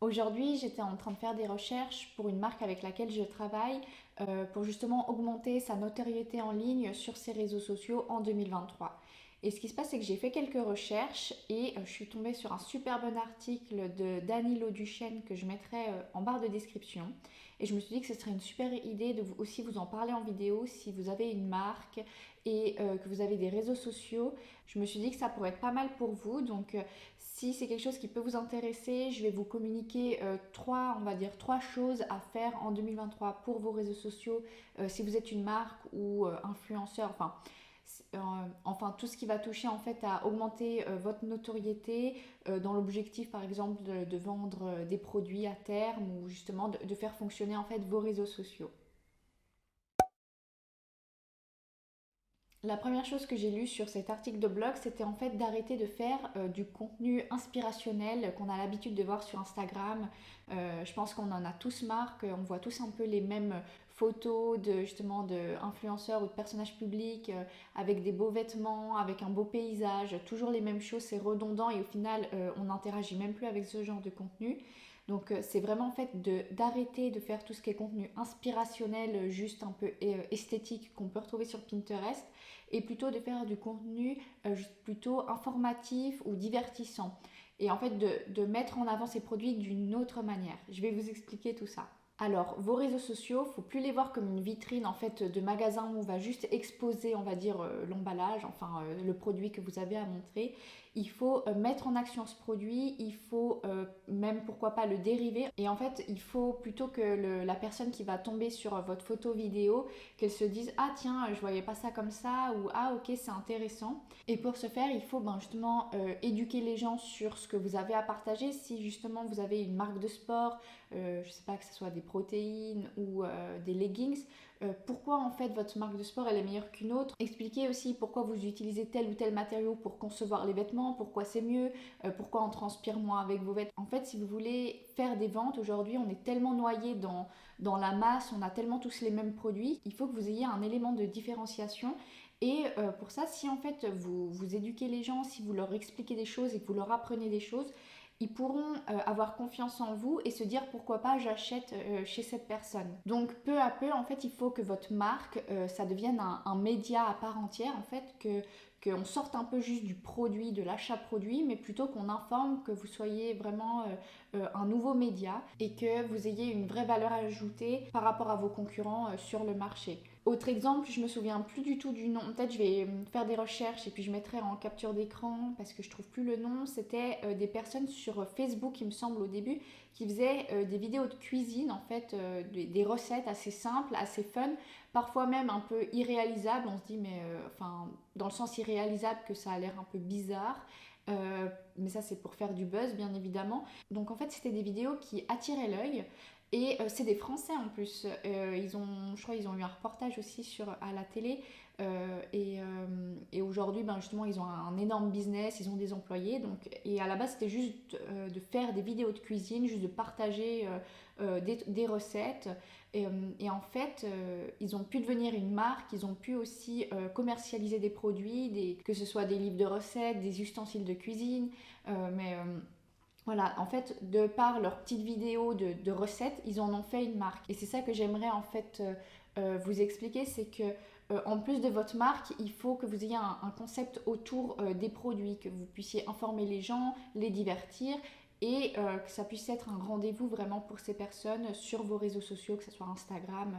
Aujourd'hui, j'étais en train de faire des recherches pour une marque avec laquelle je travaille pour justement augmenter sa notoriété en ligne sur ses réseaux sociaux en 2023. Et ce qui se passe, c'est que j'ai fait quelques recherches et je suis tombée sur un super bon article de Danilo Duchesne que je mettrai en barre de description. Et je me suis dit que ce serait une super idée de aussi vous en parler en vidéo si vous avez une marque et que vous avez des réseaux sociaux. Je me suis dit que ça pourrait être pas mal pour vous. Donc, si c'est quelque chose qui peut vous intéresser, je vais vous communiquer on va dire trois choses à faire en 2023 pour vos réseaux sociaux. Si vous êtes une marque ou influenceur, enfin tout ce qui va toucher en fait à augmenter votre notoriété dans l'objectif par exemple de vendre des produits à terme ou justement de faire fonctionner en fait vos réseaux sociaux. La première chose que j'ai lue sur cet article de blog, c'était en fait d'arrêter de faire du contenu inspirationnel qu'on a l'habitude de voir sur Instagram. Je pense qu'on en a tous marre, qu'on voit tous un peu les mêmes photos de justement d'influenceurs ou de personnages publics avec des beaux vêtements, avec un beau paysage, toujours les mêmes choses, c'est redondant et au final on n'interagit même plus avec ce genre de contenu. Donc c'est vraiment en fait d'arrêter de faire tout ce qui est contenu inspirationnel, juste un peu esthétique qu'on peut retrouver sur Pinterest et plutôt de faire du contenu plutôt informatif ou divertissant. Et en fait de mettre en avant ces produits d'une autre manière. Je vais vous expliquer tout ça. Alors, vos réseaux sociaux, faut plus les voir comme une vitrine en fait de magasin où on va juste exposer, on va dire, l'emballage, enfin le produit que vous avez à montrer. Il faut mettre en action ce produit, il faut même pourquoi pas le dériver. Et en fait, il faut plutôt que la personne qui va tomber sur votre photo vidéo, qu'elle se dise ah tiens, je voyais pas ça comme ça ou ah ok c'est intéressant. Et pour ce faire, il faut justement éduquer les gens sur ce que vous avez à partager. Si justement vous avez une marque de sport, je sais pas que ce soit des protéines ou des leggings, pourquoi en fait votre marque de sport elle est meilleure qu'une autre. Expliquez aussi pourquoi vous utilisez tel ou tel matériau pour concevoir les vêtements, pourquoi c'est mieux, pourquoi on transpire moins avec vos vêtements. En fait, si vous voulez faire des ventes, aujourd'hui on est tellement noyé dans la masse, on a tellement tous les mêmes produits, il faut que vous ayez un élément de différenciation. Et pour ça, si en fait vous éduquez les gens, si vous leur expliquez des choses et que vous leur apprenez des choses, ils pourront avoir confiance en vous et se dire pourquoi pas j'achète chez cette personne. Donc peu à peu, en fait, il faut que votre marque, ça devienne un média à part entière, en fait, qu'on sorte un peu juste du produit, de l'achat produit, mais plutôt qu'on informe, que vous soyez vraiment un nouveau média et que vous ayez une vraie valeur ajoutée par rapport à vos concurrents sur le marché. Autre exemple, je me souviens plus du tout du nom. Peut-être je vais faire des recherches et puis je mettrai en capture d'écran parce que je trouve plus le nom. C'était des personnes sur Facebook, il me semble au début, qui faisaient des vidéos de cuisine en fait, des recettes assez simples, assez fun, parfois même un peu irréalisables. On se dit mais enfin dans le sens irréalisable que ça a l'air un peu bizarre. Mais ça c'est pour faire du buzz bien évidemment. Donc en fait c'était des vidéos qui attiraient l'œil. Et c'est des Français en plus. Je crois qu'ils ont eu un reportage aussi à la télé. Et aujourd'hui, justement, ils ont un énorme business, ils ont des employés. Donc, et à la base, c'était juste de faire des vidéos de cuisine, juste de partager des recettes. Et en fait, ils ont pu devenir une marque, ils ont pu aussi commercialiser des produits, que ce soit des livres de recettes, des ustensiles de cuisine. Mais voilà, en fait, de par leurs petites vidéos de recettes, ils en ont fait une marque. Et c'est ça que j'aimerais en fait vous expliquer, c'est que en plus de votre marque, il faut que vous ayez un concept autour des produits, que vous puissiez informer les gens, les divertir et que ça puisse être un rendez-vous vraiment pour ces personnes sur vos réseaux sociaux, que ce soit Instagram,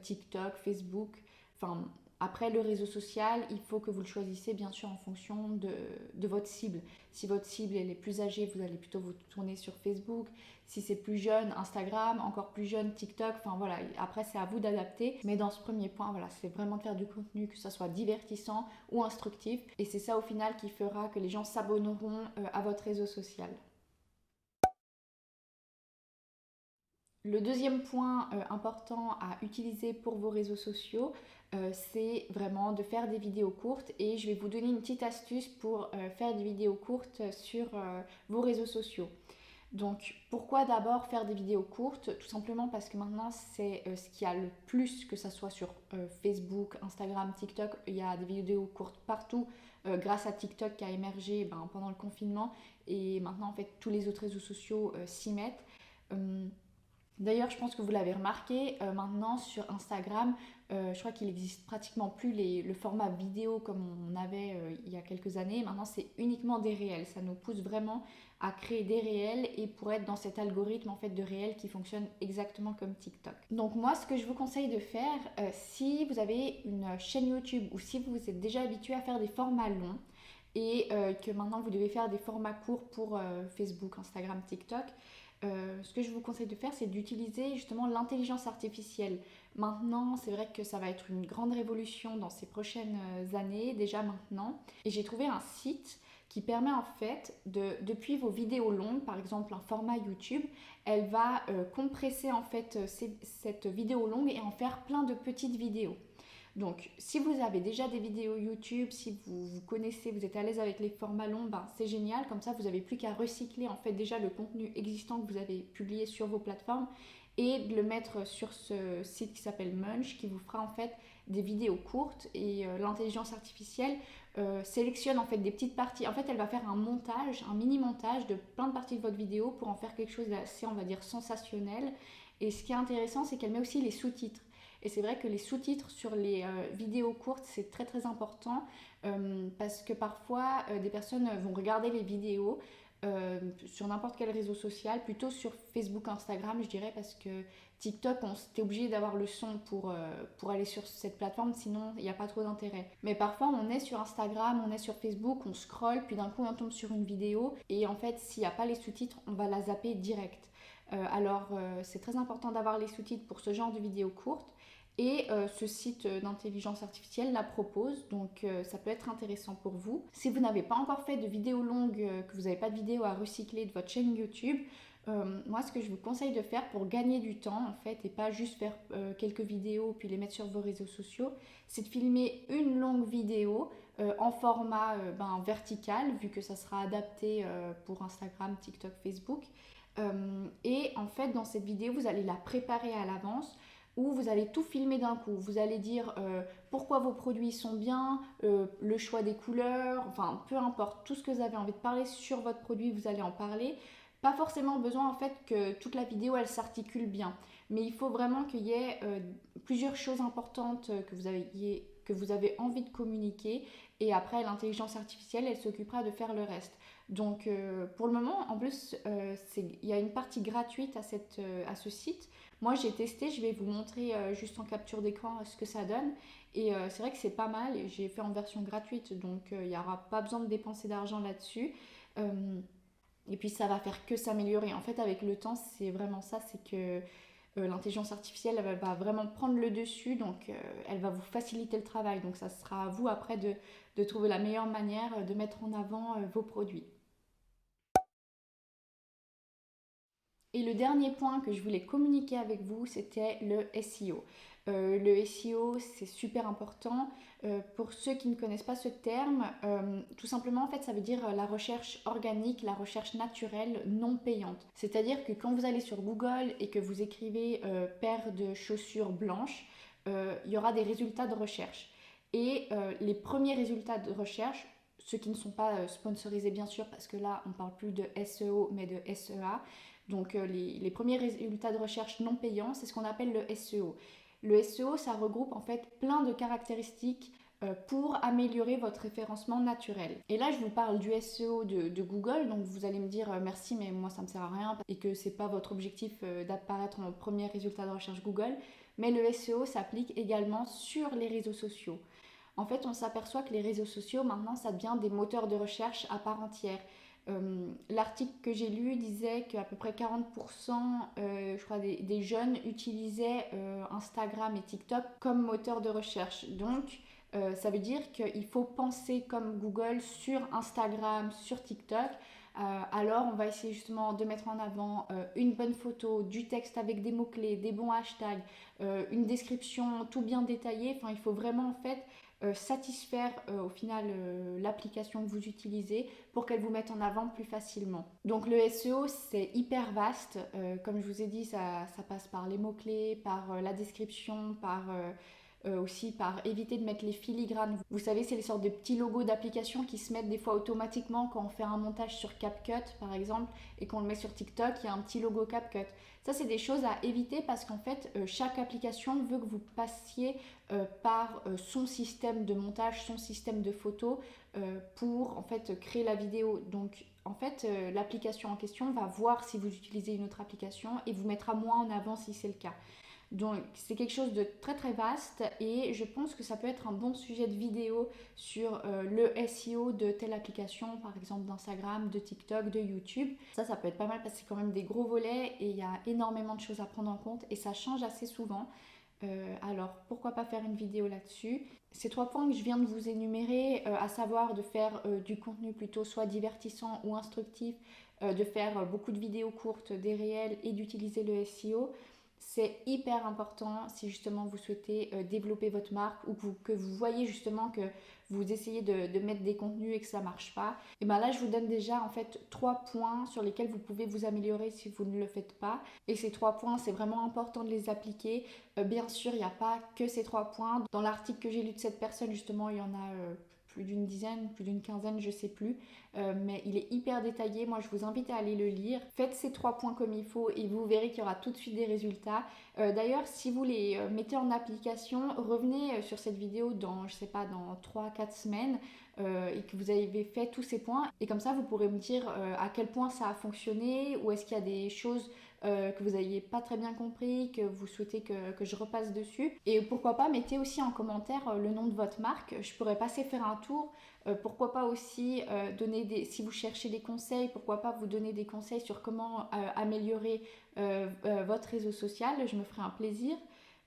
TikTok, Facebook. Enfin, après, le réseau social, il faut que vous le choisissez bien sûr en fonction de votre cible. Si votre cible elle est plus âgée, vous allez plutôt vous tourner sur Facebook. Si c'est plus jeune, Instagram, encore plus jeune, TikTok. Enfin voilà, après c'est à vous d'adapter. Mais dans ce premier point, voilà, c'est vraiment de faire du contenu, que ça soit divertissant ou instructif. Et c'est ça au final qui fera que les gens s'abonneront à votre réseau social. Le deuxième point important à utiliser pour vos réseaux sociaux, c'est vraiment de faire des vidéos courtes et je vais vous donner une petite astuce pour faire des vidéos courtes sur vos réseaux sociaux. Donc pourquoi d'abord faire des vidéos courtes? Tout simplement parce que maintenant c'est ce qu'il y a le plus, que ça soit sur Facebook, Instagram, TikTok, il y a des vidéos courtes partout grâce à TikTok qui a émergé pendant le confinement et maintenant en fait tous les autres réseaux sociaux s'y mettent. D'ailleurs, je pense que vous l'avez remarqué, maintenant sur Instagram, je crois qu'il n'existe pratiquement plus le format vidéo comme on avait il y a quelques années. Maintenant, c'est uniquement des réels. Ça nous pousse vraiment à créer des réels et pour être dans cet algorithme en fait de réels qui fonctionne exactement comme TikTok. Donc moi, ce que je vous conseille de faire, si vous avez une chaîne YouTube ou si vous êtes déjà habitué à faire des formats longs et que maintenant vous devez faire des formats courts pour Facebook, Instagram, TikTok, ce que je vous conseille de faire, c'est d'utiliser justement l'intelligence artificielle. Maintenant, c'est vrai que ça va être une grande révolution dans ces prochaines années, déjà maintenant. Et j'ai trouvé un site qui permet en fait, depuis vos vidéos longues, par exemple un format YouTube, elle va compresser en fait cette vidéo longue et en faire plein de petites vidéos. Donc, si vous avez déjà des vidéos YouTube, si vous connaissez, vous êtes à l'aise avec les formats longs, c'est génial. Comme ça, vous n'avez plus qu'à recycler en fait déjà le contenu existant que vous avez publié sur vos plateformes et de le mettre sur ce site qui s'appelle Munch, qui vous fera en fait des vidéos courtes et l'intelligence artificielle sélectionne en fait des petites parties. En fait, elle va faire un montage, un mini montage de plein de parties de votre vidéo pour en faire quelque chose d'assez, on va dire, sensationnel. Et ce qui est intéressant, c'est qu'elle met aussi les sous-titres. Et c'est vrai que les sous-titres sur les vidéos courtes, c'est très très important parce que parfois des personnes vont regarder les vidéos sur n'importe quel réseau social, plutôt sur Facebook, Instagram, je dirais, parce que TikTok, on était obligé d'avoir le son pour aller sur cette plateforme, sinon il n'y a pas trop d'intérêt. Mais parfois, on est sur Instagram, on est sur Facebook, on scrolle, puis d'un coup, on tombe sur une vidéo, et en fait, s'il n'y a pas les sous-titres, on va la zapper direct. Alors, c'est très important d'avoir les sous-titres pour ce genre de vidéos courtes. Et ce site d'intelligence artificielle la propose, donc ça peut être intéressant pour vous. Si vous n'avez pas encore fait de vidéos longues, que vous n'avez pas de vidéos à recycler de votre chaîne YouTube, moi ce que je vous conseille de faire pour gagner du temps en fait, et pas juste faire quelques vidéos puis les mettre sur vos réseaux sociaux, c'est de filmer une longue vidéo en format vertical, vu que ça sera adapté pour Instagram, TikTok, Facebook. Et en fait, dans cette vidéo, vous allez la préparer à l'avance où vous allez tout filmer d'un coup. Vous allez dire pourquoi vos produits sont bien, le choix des couleurs, enfin peu importe, tout ce que vous avez envie de parler sur votre produit, vous allez en parler. Pas forcément besoin en fait que toute la vidéo elle s'articule bien, mais il faut vraiment qu'il y ait plusieurs choses importantes que vous avez envie de communiquer et après l'intelligence artificielle elle s'occupera de faire le reste. Donc pour le moment en plus il y a une partie gratuite à ce site. Moi j'ai testé, je vais vous montrer juste en capture d'écran ce que ça donne et c'est vrai que c'est pas mal, j'ai fait en version gratuite donc il n'y aura pas besoin de dépenser d'argent là-dessus. Et puis ça va faire que s'améliorer. En fait avec le temps c'est vraiment ça, c'est que l'intelligence artificielle elle va vraiment prendre le dessus donc elle va vous faciliter le travail. Donc ça sera à vous après de trouver la meilleure manière de mettre en avant vos produits. Et le dernier point que je voulais communiquer avec vous, c'était le SEO. Le SEO, c'est super important. Pour ceux qui ne connaissent pas ce terme, tout simplement, en fait, ça veut dire la recherche organique, la recherche naturelle non payante. C'est-à-dire que quand vous allez sur Google et que vous écrivez paire de chaussures blanches, il y aura des résultats de recherche. Et les premiers résultats de recherche, ceux qui ne sont pas sponsorisés bien sûr, parce que là, on ne parle plus de SEO, mais de SEA. Donc les premiers résultats de recherche non payants, c'est ce qu'on appelle le SEO. Le SEO, ça regroupe en fait plein de caractéristiques pour améliorer votre référencement naturel. Et là, je vous parle du SEO de Google, donc vous allez me dire merci, mais moi ça me sert à rien et que c'est pas votre objectif d'apparaître en premier résultat de recherche Google. Mais le SEO s'applique également sur les réseaux sociaux. En fait, on s'aperçoit que les réseaux sociaux, maintenant, ça devient des moteurs de recherche à part entière. L'article que j'ai lu disait qu'à peu près 40% je crois des jeunes utilisaient Instagram et TikTok comme moteur de recherche. Donc ça veut dire qu'il faut penser comme Google sur Instagram, sur TikTok. Alors on va essayer justement de mettre en avant une bonne photo, du texte avec des mots-clés, des bons hashtags, une description tout bien détaillée. Enfin, il faut vraiment en fait satisfaire au final l'application que vous utilisez pour qu'elle vous mette en avant plus facilement. Donc le SEO c'est hyper vaste, comme je vous ai dit ça passe par les mots-clés, par la description, par aussi par éviter de mettre les filigranes. Vous savez, c'est les sortes de petits logos d'applications qui se mettent des fois automatiquement quand on fait un montage sur CapCut par exemple et qu'on le met sur TikTok, il y a un petit logo CapCut. Ça, c'est des choses à éviter parce qu'en fait, chaque application veut que vous passiez par son système de montage, son système de photos pour en fait créer la vidéo. Donc en fait, l'application en question va voir si vous utilisez une autre application et vous mettra moins en avant si c'est le cas. Donc c'est quelque chose de très très vaste et je pense que ça peut être un bon sujet de vidéo sur le SEO de telle application, par exemple d'Instagram, de TikTok, de YouTube. Ça peut être pas mal parce que c'est quand même des gros volets et il y a énormément de choses à prendre en compte et ça change assez souvent. Alors pourquoi pas faire une vidéo là-dessus. Ces 3 points que je viens de vous énumérer, à savoir de faire du contenu plutôt soit divertissant ou instructif, de faire beaucoup de vidéos courtes, des réels et d'utiliser le SEO, c'est hyper important si justement vous souhaitez développer votre marque ou que vous voyez justement que vous essayez de mettre des contenus et que ça ne marche pas. Et bien là, je vous donne déjà en fait 3 points sur lesquels vous pouvez vous améliorer si vous ne le faites pas. Et ces 3 points, c'est vraiment important de les appliquer. Bien sûr, il n'y a pas que ces 3 points. Dans l'article que j'ai lu de cette personne, justement, il y en a plus d'une dizaine, plus d'une quinzaine, je sais plus. Mais il est hyper détaillé. Moi, je vous invite à aller le lire. Faites ces 3 points comme il faut et vous verrez qu'il y aura tout de suite des résultats. D'ailleurs, si vous les mettez en application, revenez sur cette vidéo dans, je sais pas, dans 3-4 semaines et que vous avez fait tous ces points. Et comme ça, vous pourrez me dire à quel point ça a fonctionné ou est-ce qu'il y a des choses que vous n'aviez pas très bien compris, que vous souhaitez que je repasse dessus. Et pourquoi pas, mettez aussi en commentaire le nom de votre marque. Je pourrais passer faire un tour. Pourquoi pas aussi donner si vous cherchez des conseils, pourquoi pas vous donner des conseils sur comment améliorer votre réseau social. Je me ferai un plaisir.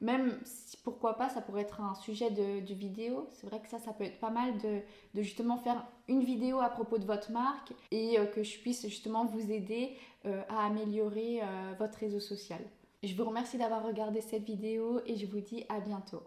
Même si, pourquoi pas, ça pourrait être un sujet de vidéo. C'est vrai que ça peut être pas mal de justement faire une vidéo à propos de votre marque et que je puisse justement vous aider à améliorer votre réseau social. Je vous remercie d'avoir regardé cette vidéo et je vous dis à bientôt.